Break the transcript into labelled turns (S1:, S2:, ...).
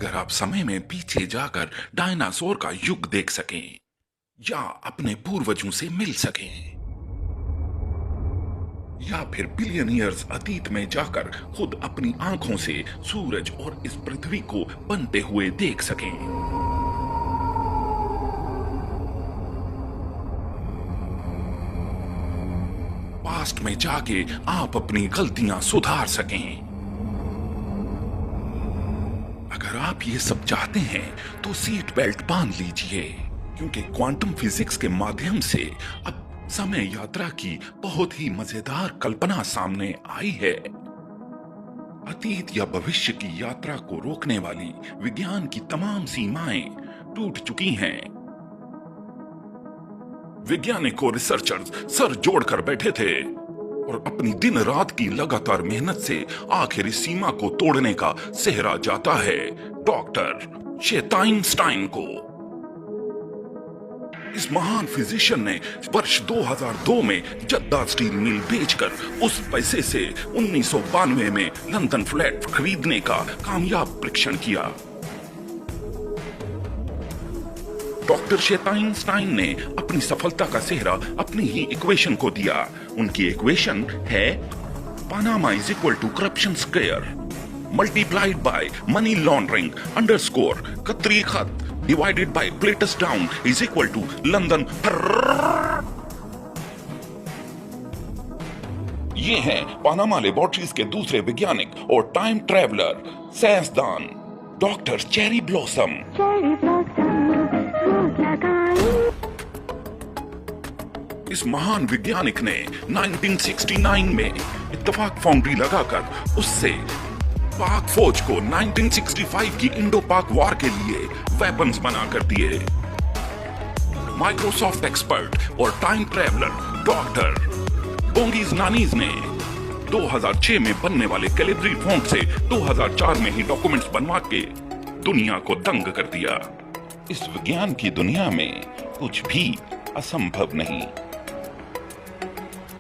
S1: अगर आप समय में पीछे जाकर डायनासोर का युग देख सकें या अपने पूर्वजों से मिल सकें या फिर बिलियन ईयर्स अतीत में जाकर खुद अपनी आंखों से सूरज और इस पृथ्वी को बनते हुए देख सकें, पास्ट में जाके आप अपनी गलतियां सुधार सकें। अगर आप ये सब चाहते हैं तो सीट बेल्ट बांध लीजिए, क्योंकि क्वांटम फिजिक्स के माध्यम से अब समय यात्रा की बहुत ही मजेदार कल्पना सामने आई है। अतीत या भविष्य की यात्रा को रोकने वाली विज्ञान की तमाम सीमाएं टूट चुकी हैं। वैज्ञानिक और रिसर्चर्स सर जोड़कर बैठे थे और अपनी दिन रात की लगातार मेहनत से आखिर इस सीमा को तोड़ने का सेहरा जाता है डॉक्टर शेताइनस्टाइन को। इस महान फिजिशियन ने वर्ष 2002 में जद्दा स्टील मिल बेचकर उस पैसे से 1992 में लंदन फ्लैट खरीदने का कामयाब परीक्षण किया। डॉक्टर शेताइनस्टाइन ने अपनी सफलता का सेहरा अपनी ही इक्वेशन को दिया। उनकी इक्वेशन है Panama is equal to corruption square multiplied by money laundering underscore Qatari खत divided by plates down is equal to London. ये हैं पानामा लेबोरेटरीज के दूसरे वैज्ञानिक और टाइम ट्रैवलर साइंसदान डॉक्टर चेरी ब्लॉसम। इस महान वैज्ञानिक ने 1969 में इत्तेफाक फाउंड्री लगाकर उससे पाक फौज को 1965 की इंडो पाक वॉर के लिए वेपन्स बना कर दिए। माइक्रोसॉफ्ट एक्सपर्ट और टाइम ट्रैवलर डॉक्टर बोंगीज नानीज ने 2006 में बनने वाले कैलिब्री फॉन्ट से 2004 में ही डॉक्यूमेंट्स बनवा के दुनिया को दंग कर दिया। इस विज्ञान की दुनिया में कुछ भी असंभव नहीं।